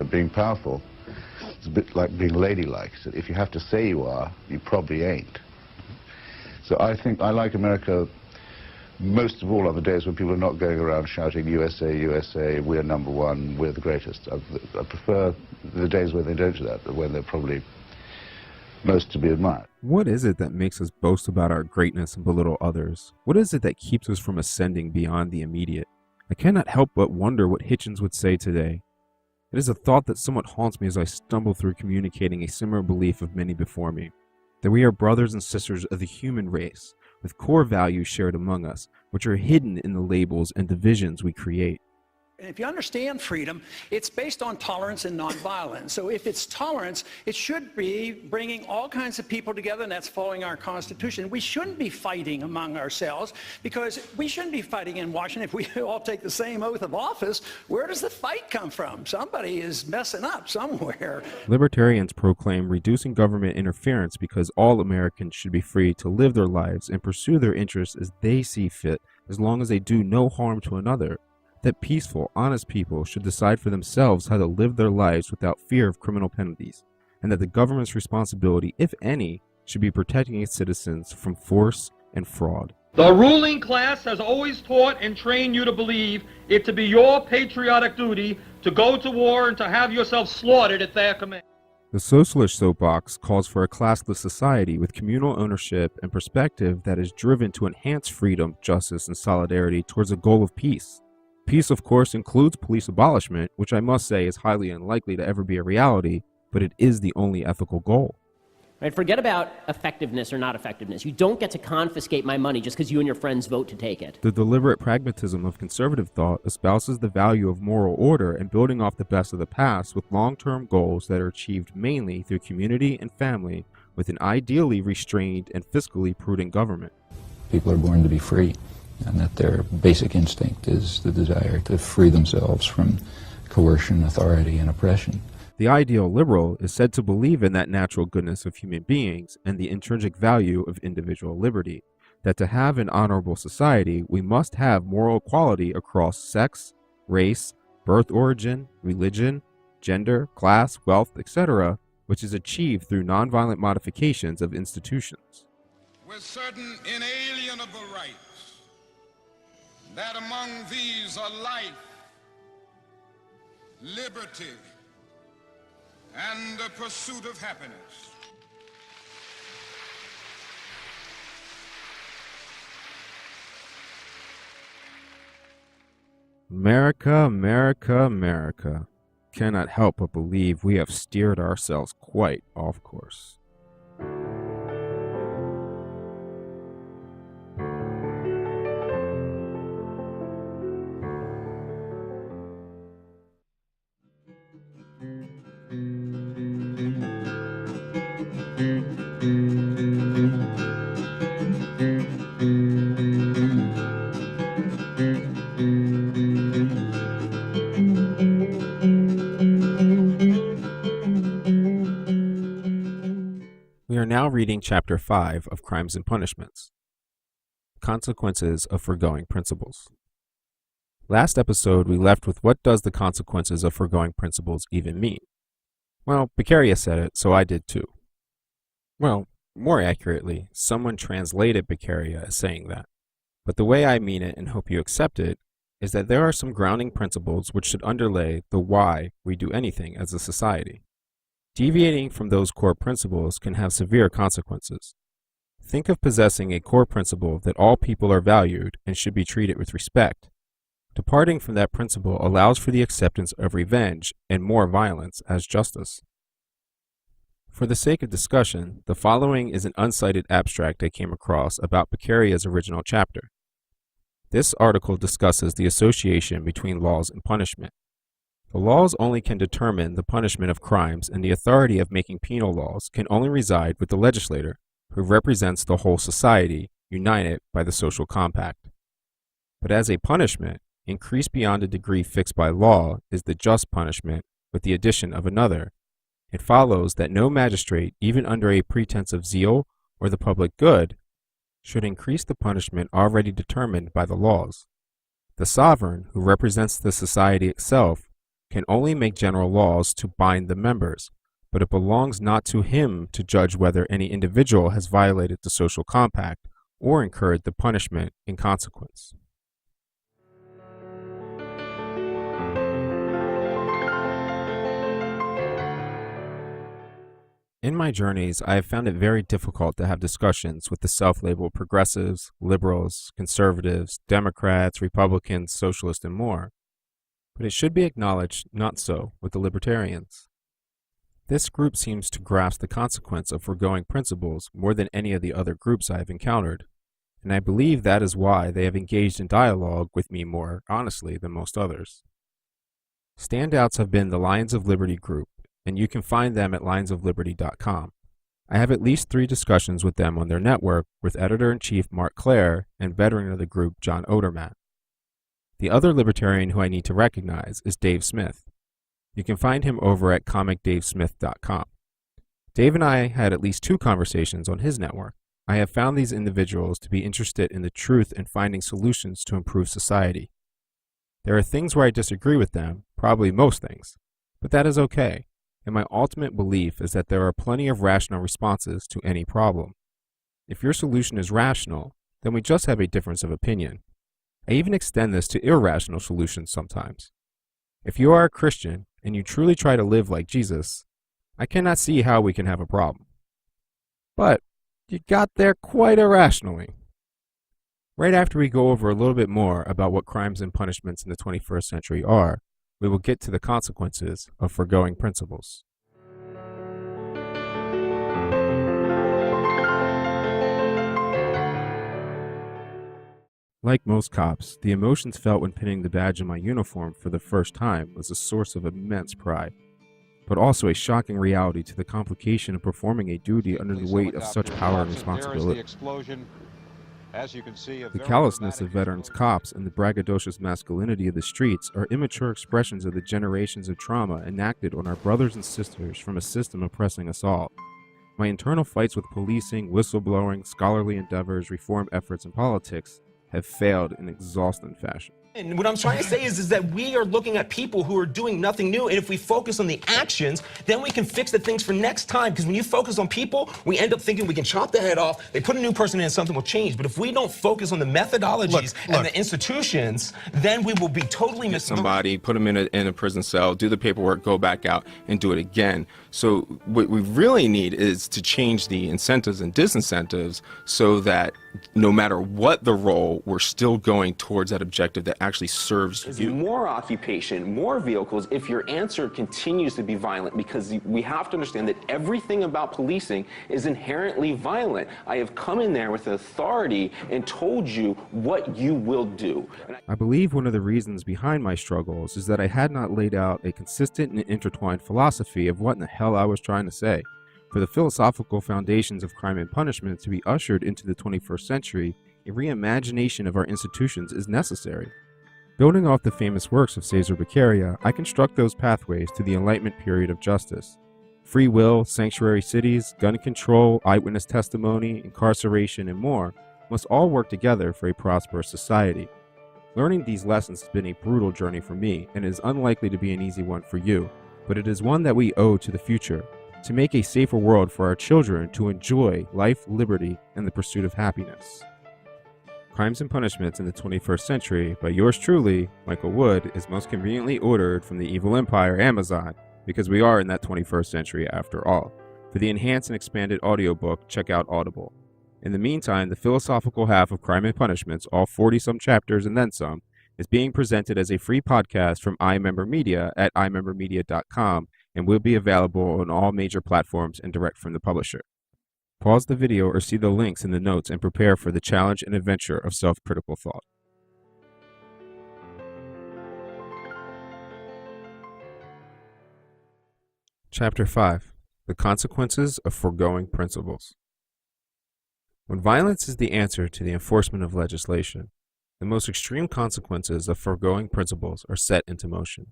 Being powerful is a bit like being ladylike. So if you have to say you are, you probably ain't. So I think I like America most of all on the days when people are not going around shouting USA, USA, we're number one, we're the greatest. I prefer the days when they don't do that, when they're probably most to be admired. What is it that makes us boast about our greatness and belittle others? What is it that keeps us from ascending beyond the immediate? I cannot help but wonder what Hitchens would say today. It is a thought that somewhat haunts me as I stumble through communicating a similar belief of many before me, that we are brothers and sisters of the human race, with core values shared among us, which are hidden in the labels and divisions we create. And if you understand freedom, it's based on tolerance and nonviolence. So if it's tolerance, it should be bringing all kinds of people together, and that's following our Constitution. We shouldn't be fighting among ourselves, because we shouldn't be fighting in Washington. If we all take the same oath of office, where does the fight come from? Somebody is messing up somewhere. Libertarians proclaim reducing government interference because all Americans should be free to live their lives and pursue their interests as they see fit, as long as they do no harm to another. That peaceful, honest people should decide for themselves how to live their lives without fear of criminal penalties, and that the government's responsibility, if any, should be protecting its citizens from force and fraud. The ruling class has always taught and trained you to believe it to be your patriotic duty to go to war and to have yourself slaughtered at their command. The socialist soapbox calls for a classless society with communal ownership and perspective that is driven to enhance freedom, justice, and solidarity towards a goal of peace. Peace, of course, includes police abolishment, which I must say is highly unlikely to ever be a reality, but it is the only ethical goal. Right? Forget about effectiveness or not effectiveness. You don't get to confiscate my money just because you and your friends vote to take it. The deliberate pragmatism of conservative thought espouses the value of moral order and building off the best of the past with long-term goals that are achieved mainly through community and family with an ideally restrained and fiscally prudent government. People are born to be free, and that their basic instinct is the desire to free themselves from coercion, authority, and oppression. The ideal liberal is said to believe in that natural goodness of human beings and the intrinsic value of individual liberty, that to have an honorable society, we must have moral equality across sex, race, birth origin, religion, gender, class, wealth, etc., which is achieved through nonviolent modifications of institutions. With certain inalienable rights, that among these are life, liberty, and the pursuit of happiness. America, America, America. Cannot help but believe we have steered ourselves quite off course. We are now reading Chapter 5 of Crimes and Punishments, Consequences of Foregoing Principles. Last episode, we left with what does the consequences of foregoing principles even mean? Well, Beccaria said it, so I did too. Well, more accurately, someone translated Beccaria as saying that. But the way I mean it, and hope you accept it, is that there are some grounding principles which should underlay the why we do anything as a society. Deviating from those core principles can have severe consequences. Think of possessing a core principle that all people are valued and should be treated with respect. Departing from that principle allows for the acceptance of revenge and more violence as justice. For the sake of discussion, the following is an uncited abstract I came across about Beccaria's original chapter. This article discusses the association between laws and punishment. The laws only can determine the punishment of crimes, and the authority of making penal laws can only reside with the legislator, who represents the whole society, united by the social compact. But as a punishment, increased beyond a degree fixed by law, is the just punishment with the addition of another. It follows that no magistrate, even under a pretense of zeal or the public good, should increase the punishment already determined by the laws. The sovereign, who represents the society itself, can only make general laws to bind the members, but it belongs not to him to judge whether any individual has violated the social compact or incurred the punishment in consequence. In my journeys, I have found it very difficult to have discussions with the self-labeled progressives, liberals, conservatives, Democrats, Republicans, socialists, and more. But it should be acknowledged not so with the libertarians. This group seems to grasp the consequence of foregoing principles more than any of the other groups I have encountered, and I believe that is why they have engaged in dialogue with me more honestly than most others. Standouts have been the Lions of Liberty group, and you can find them at lionsofliberty.com. I have at least 3 discussions with them on their network with Editor-in-Chief Mark Clare and veteran of the group John Odermatt. The other libertarian who I need to recognize is Dave Smith. You can find him over at comicdavesmith.com. Dave and I had at least 2 conversations on his network. I have found these individuals to be interested in the truth and finding solutions to improve society. There are things where I disagree with them, probably most things, but that is okay. And my ultimate belief is that there are plenty of rational responses to any problem. If your solution is rational, then we just have a difference of opinion. I even extend this to irrational solutions sometimes. If you are a Christian and you truly try to live like Jesus, I cannot see how we can have a problem. But you got there quite irrationally. Right after we go over a little bit more about what crimes and punishments in the 21st century are, we will get to the consequences of foregoing principles. Like most cops, the emotions felt when pinning the badge on my uniform for the first time was a source of immense pride, but also a shocking reality to the complication of performing a duty under the weight of such power and responsibility. The callousness of veterans cops and the braggadocious masculinity of the streets are immature expressions of the generations of trauma enacted on our brothers and sisters from a system oppressing us all. My internal fights with policing, whistleblowing, scholarly endeavors, reform efforts, and politics have failed in exhausting fashion. And what I'm trying to say is that we are looking at people who are doing nothing new, and if we focus on the actions, then we can fix the things for next time. Because when you focus on people, we end up thinking we can chop the head off, they put a new person in and something will change. But if we don't focus on the methodologies and the institutions, then we will be totally missing somebody, put them in a prison cell, do the paperwork, go back out and do it again. So what we really need is to change the incentives and disincentives so that no matter what the role, we're still going towards that objective that actually serves you. More occupation, more vehicles, if your answer continues to be violent, because we have to understand that everything about policing is inherently violent. I have come in there with authority and told you what you will do. I believe one of the reasons behind my struggles is that I had not laid out a consistent and intertwined philosophy of what in the hell I was trying to say. For the philosophical foundations of crime and punishment to be ushered into the 21st century, a reimagination of our institutions is necessary. Building off the famous works of Cesar Beccaria, I construct those pathways to the Enlightenment period of justice. Free will, sanctuary cities, gun control, eyewitness testimony, incarceration, and more must all work together for a prosperous society. Learning these lessons has been a brutal journey for me, and is unlikely to be an easy one for you, but it is one that we owe to the future, to make a safer world for our children to enjoy life, liberty, and the pursuit of happiness. Crimes and Punishments in the 21st Century by yours truly, Michael Wood, is most conveniently ordered from the evil empire Amazon, because we are in that 21st century after all. For the enhanced and expanded audiobook, check out Audible. In the meantime, the philosophical half of Crime and Punishments, all 40-some chapters and then some, is being presented as a free podcast from iMember Media at imembermedia.com and will be available on all major platforms and direct from the publisher. Pause the video or see the links in the notes and prepare for the challenge and adventure of self-critical thought. Chapter 5. The Consequences of Foregoing Principles. When violence is the answer to the enforcement of legislation, the most extreme consequences of foregoing principles are set into motion.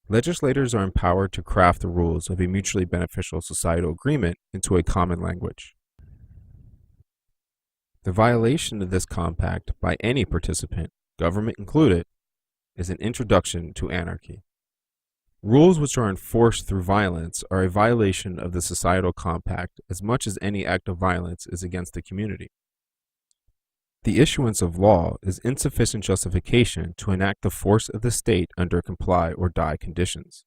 Legislators are empowered to craft the rules of a mutually beneficial societal agreement into a common language. The violation of this compact by any participant, government included, is an introduction to anarchy. Rules which are enforced through violence are a violation of the societal compact as much as any act of violence is against the community. The issuance of law is insufficient justification to enact the force of the state under comply or die conditions.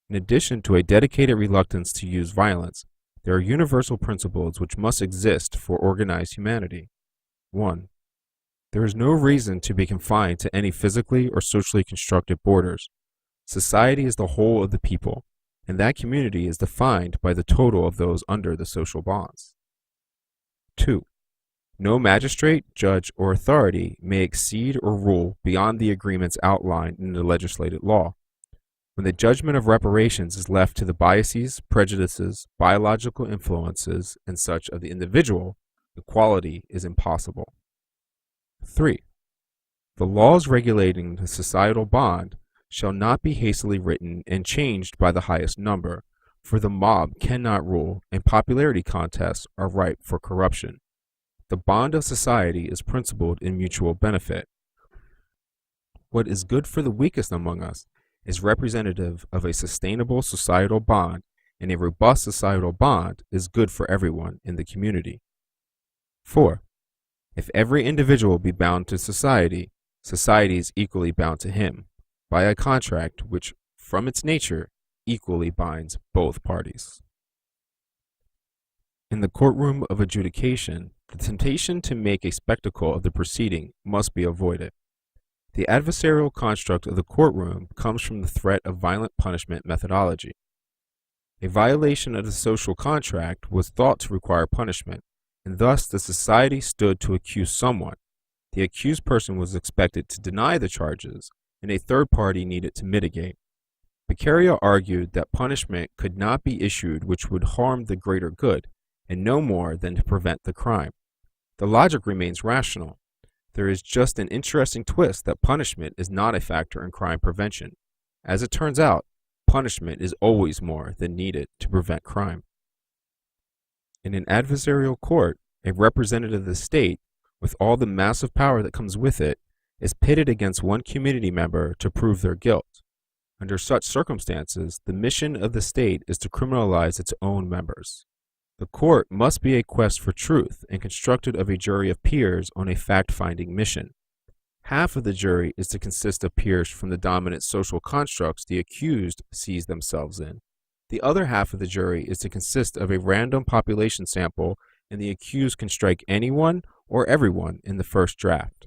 In addition to a dedicated reluctance to use violence, there are universal principles which must exist for organized humanity. 1. There is no reason to be confined to any physically or socially constructed borders. Society is the whole of the people, and that community is defined by the total of those under the social bonds. 2. No magistrate, judge, or authority may exceed or rule beyond the agreements outlined in the legislated law. When the judgment of reparations is left to the biases, prejudices, biological influences, and such of the individual, equality is impossible. 3. The laws regulating the societal bond shall not be hastily written and changed by the highest number, for the mob cannot rule, and popularity contests are ripe for corruption. The bond of society is principled in mutual benefit. What is good for the weakest among us is representative of a sustainable societal bond, and a robust societal bond is good for everyone in the community. 4. If every individual be bound to society, society is equally bound to him, by a contract which, from its nature, equally binds both parties. In the courtroom of adjudication, the temptation to make a spectacle of the proceeding must be avoided. The adversarial construct of the courtroom comes from the threat of violent punishment methodology. A violation of the social contract was thought to require punishment, and thus the society stood to accuse someone. The accused person was expected to deny the charges, and a third party needed to mitigate. Beccaria argued that punishment could not be issued which would harm the greater good, and no more than to prevent the crime. The logic remains rational. There is just an interesting twist that punishment is not a factor in crime prevention. As it turns out, punishment is always more than needed to prevent crime. In an adversarial court, a representative of the state, with all the massive power that comes with it, is pitted against one community member to prove their guilt. Under such circumstances, the mission of the state is to criminalize its own members. The court must be a quest for truth and constructed of a jury of peers on a fact-finding mission. Half of the jury is to consist of peers from the dominant social constructs the accused sees themselves in. The other half of the jury is to consist of a random population sample, and the accused can strike anyone or everyone in the first draft.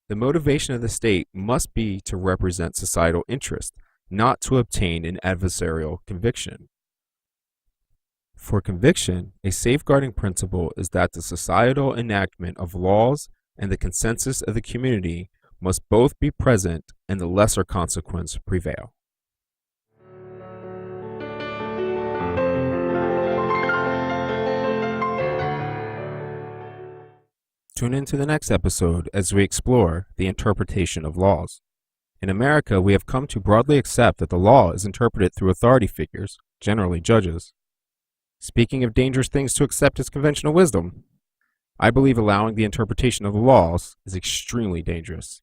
The motivation of the state must be to represent societal interest, not to obtain an adversarial conviction. For conviction, a safeguarding principle is that the societal enactment of laws and the consensus of the community must both be present and the lesser consequence prevail. Tune in to the next episode as we explore the interpretation of laws. In America, we have come to broadly accept that the law is interpreted through authority figures, generally judges. Speaking of dangerous things to accept as conventional wisdom, I believe allowing the interpretation of the laws is extremely dangerous.